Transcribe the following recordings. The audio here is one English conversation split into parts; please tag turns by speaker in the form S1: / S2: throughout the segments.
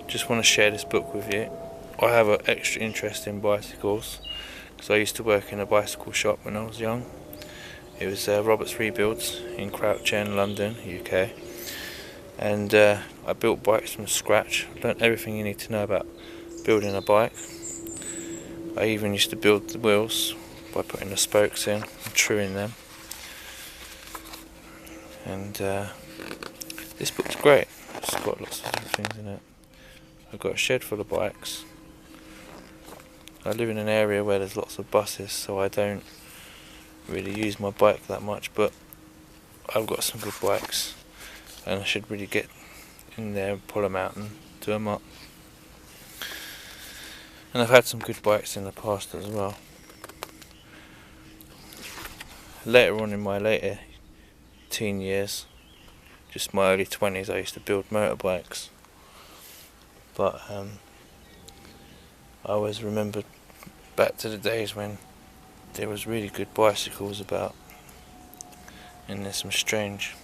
S1: just want to share this book with you. I have an extra interest in bicycles because I used to work in a bicycle shop when I was young. It was Roberts Rebuilds in Crouch End, London, UK, and I built bikes from scratch. Learnt everything you need to know about building a bike. I even used to build the wheels by putting the spokes in and truing them. And this book's great. It's got lots of different things in it. I've got a shed full of bikes. I live in an area where there's lots of buses, so I don't really use my bike that much, but I've got some good bikes and I should really get in there and pull them out and do them up. And I've had some good bikes in the past as well. Later on in my later teen years, just my early 20s, I used to build motorbikes. But I always remember back to the days when there was really good bicycles about, and there's some strange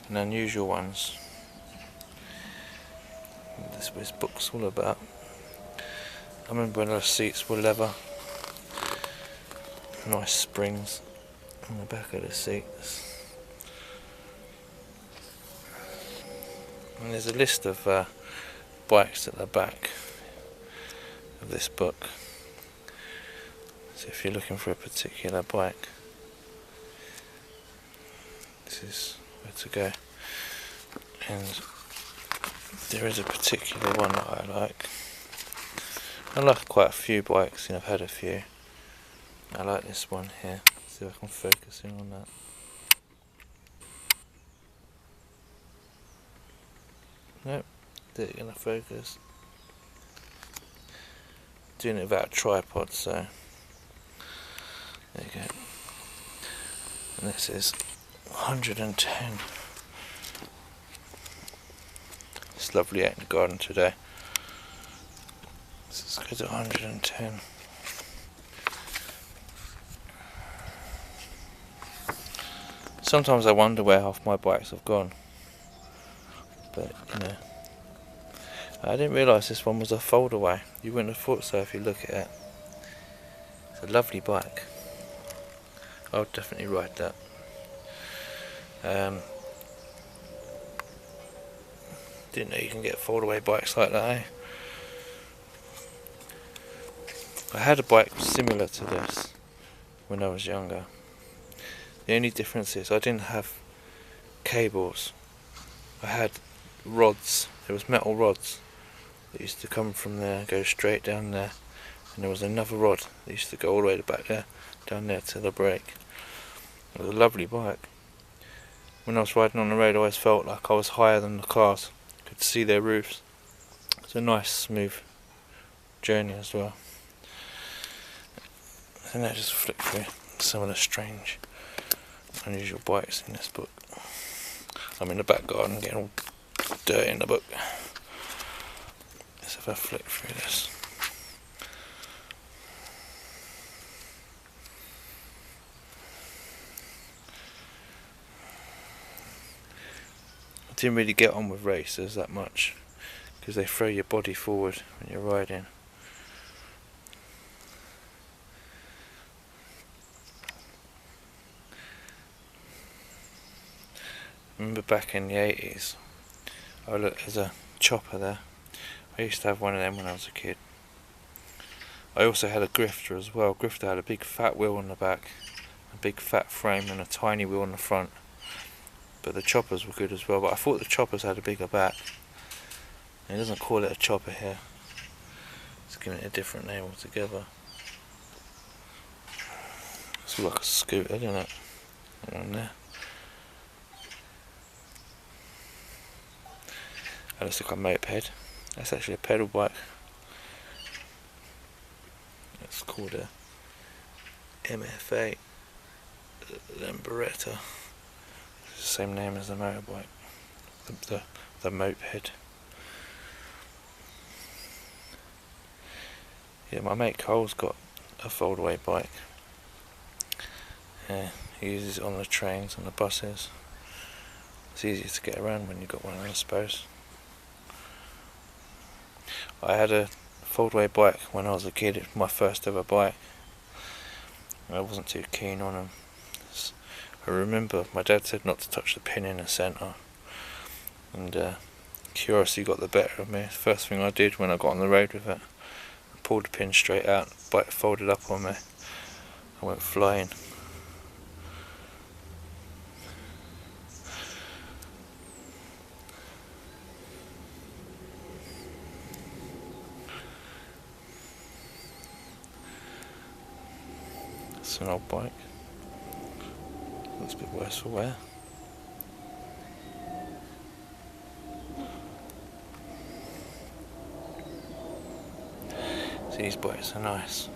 S1: and unusual ones. That's what this book's all about. I remember when the seats were leather, nice springs on the back of the seats. And there's a list of bikes at the back of this book. So if you're looking for a particular bike, this is where to go. And there is a particular one that I like. I like quite a few bikes, and I've had a few. I like this one here. See if I can focus in on that. Nope, they're gonna focus. Doing it without a tripod, so there you go. And this is 110. It's lovely out in the garden today. Let's go to 110. Sometimes I wonder where half my bikes have gone. But, you know, I didn't realise this one was a fold-away. You wouldn't have thought so if you look at it. It's a lovely bike. I would definitely ride that. Didn't know you can get fold-away bikes like that, eh? I had a bike similar to this when I was younger. The only difference is I didn't have cables. I had rods. There was metal rods that used to come from there, go straight down there, and there was another rod that used to go all the way back there, down there to the brake. It was a lovely bike. When I was riding on the road, I always felt like I was higher than the cars. Could see their roofs. It's a nice, smooth journey as well. And I just flick through some of the strange, unusual bikes in this book. I'm in the back garden getting all dirty in the book. Let's have a flick through this. I didn't really get on with racers that much because they throw your body forward when you're riding. I remember back in the 80s, oh look, there's a chopper there. I used to have one of them when I was a kid. I also had a grifter as well. Grifter had a big fat wheel on the back, a big fat frame and a tiny wheel on the front. But the choppers were good as well, but I thought the choppers had a bigger back. And it doesn't call it a chopper here. It's giving it a different name altogether. It's like a scooter, isn't it? On there. That looks like a moped. That's actually a pedal bike. It's called a MFA Lambretta. It's the same name as the motorbike. The moped. Yeah, my mate Cole's got a fold-away bike. Yeah, he uses it on the trains and the buses. It's easier to get around when you've got one, I suppose. I had a foldaway bike when I was a kid. It was my first ever bike. I wasn't too keen on them. I remember my dad said not to touch the pin in the centre, and curiosity got the better of me. First thing I did when I got on the road with it, I pulled the pin straight out, the bike folded up on me. I went flying. It's an old bike. Looks a bit worse for wear. So these bikes are nice.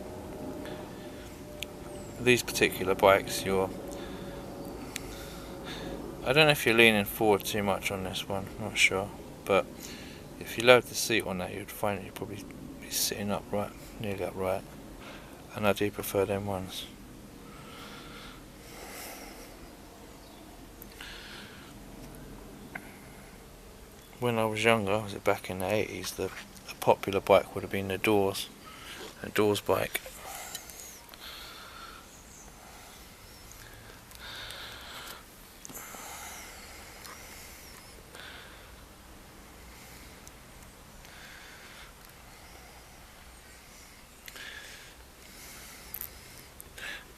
S1: These particular bikes, I don't know if you're leaning forward too much on this one, I'm not sure, but if you load the seat on that, you'd find you'd probably be sitting upright, nearly upright, and I do prefer them ones. When I was younger, was it back in the 80s, a popular bike would have been a Doors bike.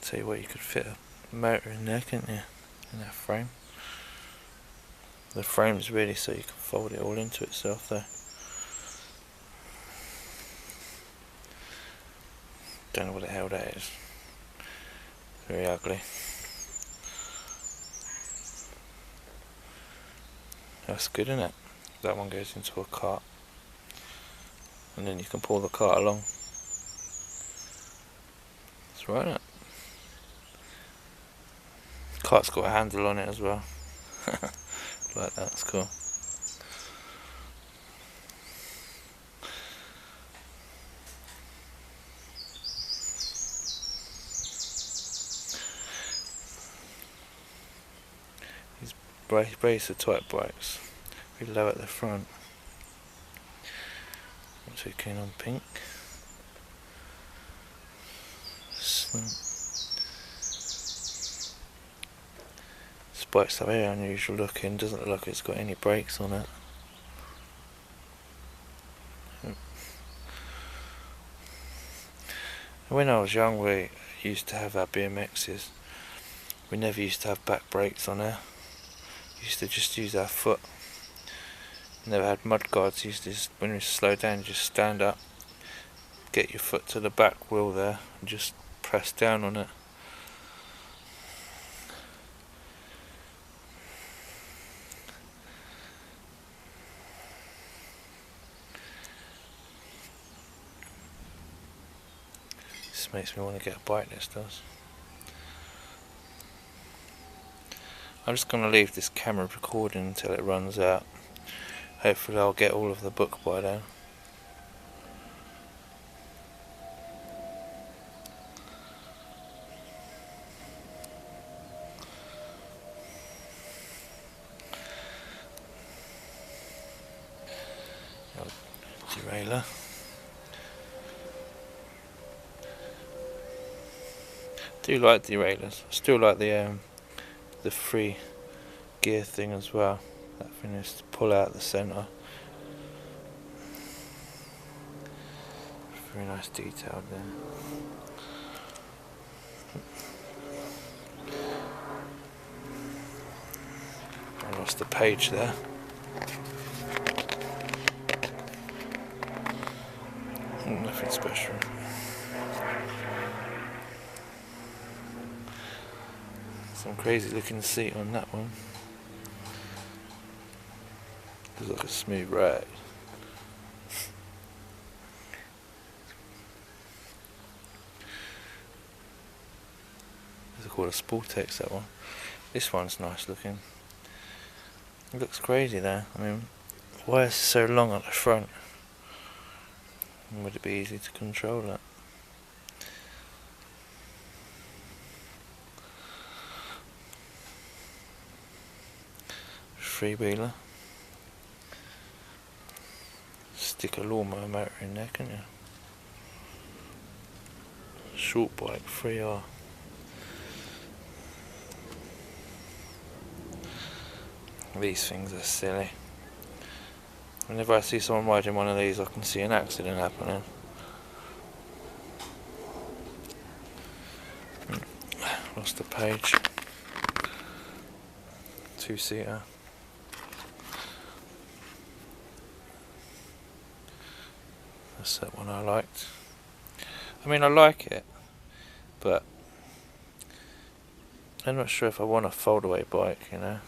S1: Tell you what, you could fit a motor in there, couldn't you? In that frame. The frame's really so you can fold it all into itself though. Don't know what the hell that is. Very ugly. That's good, isn't it? That one goes into a cart, and then you can pull the cart along. That's right, isn't it? Cart's got a handle on it as well. Like that, that's cool. These bracer type bikes, really low at the front. Not too keen on pink. This bike's very unusual looking, doesn't look like it's got any brakes on it. When I was young, we used to have our BMXs. We never used to have back brakes on there. We used to just use our foot. Never had mud guards. Used to just, when we slow down, just stand up, get your foot to the back wheel there, and just press down on it. This makes me want to get a bike, this does. I'm just going to leave this camera recording until it runs out. Hopefully I'll get all of the book by then. Derailleur. Do like derailleurs. I still like the free gear thing as well. That thing is to pull out the centre. Very nice detail there. I lost the page there. Nothing special. Some crazy looking seat on that one. Looks like a smooth ride. It's called a Sportex, that one. This one's nice looking. It looks crazy there. I mean, why is it so long at the front? Would it be easy to control it? Freewheeler. stick a lawnmower motor in there, can't you? Short bike, 3R. These things are silly. Whenever I see someone riding one of these, I can see an accident happening. Lost the page. 2-seater. That's that one I liked. I mean, I like it, but I'm not sure if I want a foldaway bike, you know.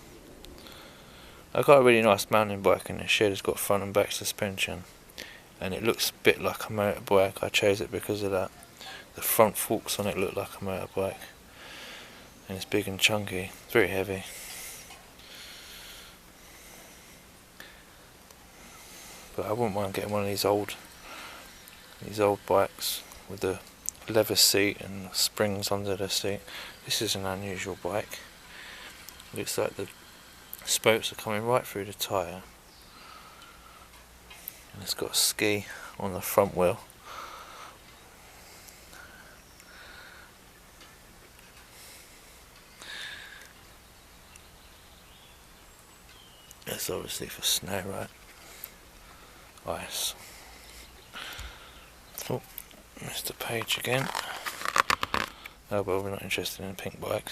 S1: I got a really nice mountain bike in the shed. It's got front and back suspension, and it looks a bit like a motorbike. I chose it because of that. The front forks on it look like a motorbike, and it's big and chunky. It's very heavy. But I wouldn't mind getting one of these old bikes with the leather seat and springs under the seat. This is an unusual bike. Looks like the spokes are coming right through the tyre, and it's got a ski on the front wheel. That's obviously for snow, right? Ice. Oh, missed the page again. Oh well, we're not interested in a pink bike.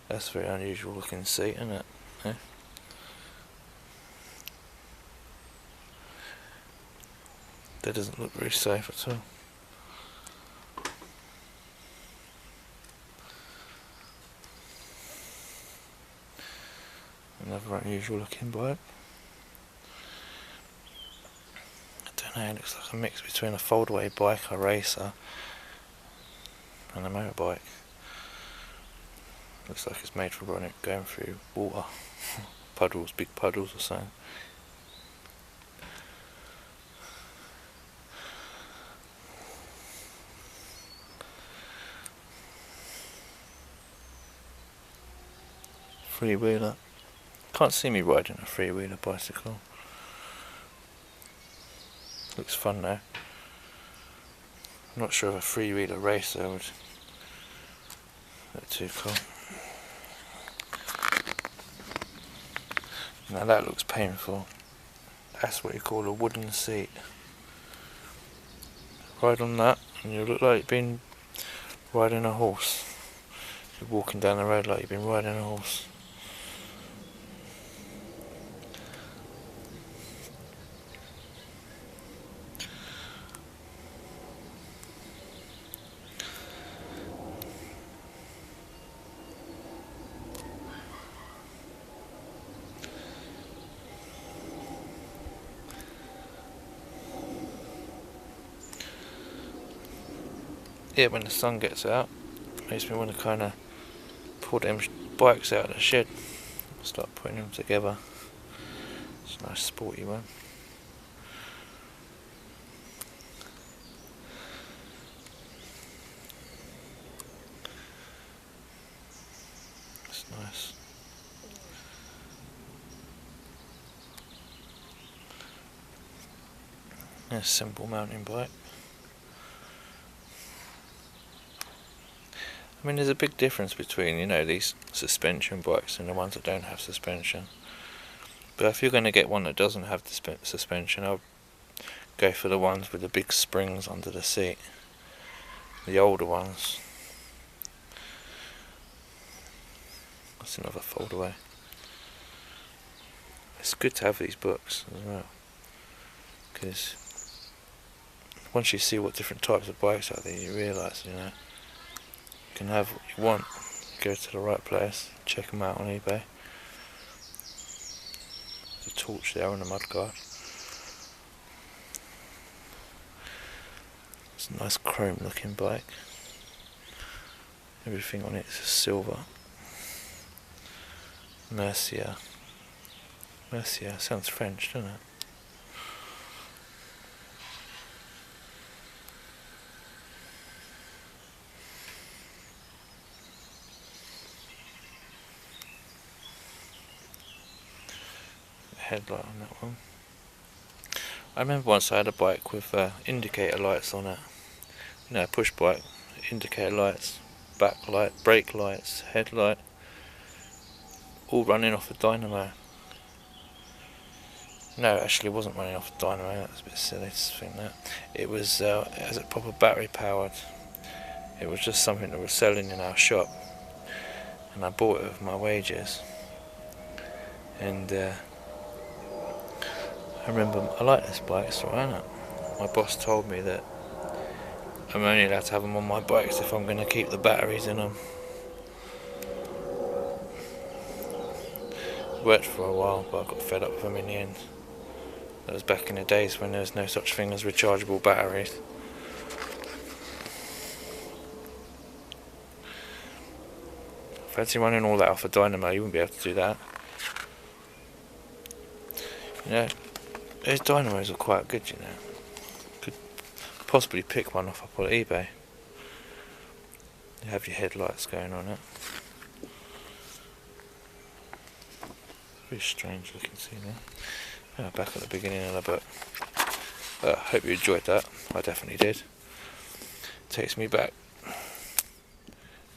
S1: That's a very unusual looking seat, isn't it? Yeah. That doesn't look very safe at all. Another unusual looking bike. I don't know, it looks like a mix between a foldaway bike, a racer, and a motorbike. Looks like it's made for running, going through water. Puddles, big puddles or something. Three-wheeler. Can't see me riding a three-wheeler bicycle. Looks fun though. I'm not sure if a three-wheeler racer would look too cool. Now that looks painful. That's what you call a wooden seat. Ride on that and you look like you've been riding a horse. You're walking down the road like you've been riding a horse. Yeah, when the sun gets out, it makes me want to kind of pull them bikes out of the shed, start putting them together. It's a nice sporty one. It's nice. A simple mountain bike. I mean, there's a big difference between, you know, these suspension bikes and the ones that don't have suspension. But if you're going to get one that doesn't have the suspension, I'll go for the ones with the big springs under the seat. The older ones. That's another foldaway. It's good to have these books as well, because once you see what different types of bikes are there, you realise, you know, you can have what you want. Go to the right place, check them out on eBay. There's a torch there and a mudguard. It's a nice chrome looking bike. Everything on it is silver. Mercier. Mercier sounds French, doesn't it? Headlight on that one. I remember once I had a bike with indicator lights on it. You know, push bike, indicator lights, backlight, brake lights, headlight, all running off a dynamo. No, actually it wasn't running off a dynamo, that's a bit silly to think that. It was proper battery powered. It was just something that was selling in our shop, and I bought it with my wages. And I remember, I like this bike, it's alright, isn't it? My boss told me that I'm only allowed to have them on my bikes if I'm going to keep the batteries in them. Worked for a while, but I got fed up with them in the end. That was back in the days when there was no such thing as rechargeable batteries. Fancy running all that off a dynamo, you wouldn't be able to do that. You know, those dynamos are quite good, you know. Could possibly pick one off up on eBay. You have your headlights going on it. Very strange looking scene there. Back at the beginning of the book. Hope you enjoyed that. I definitely did. Takes me back.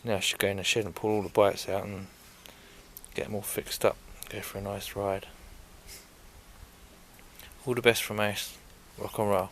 S1: Now I should go in the shed and pull all the bikes out and get them all fixed up. Go for a nice ride. All the best from Ace. Rock and roll.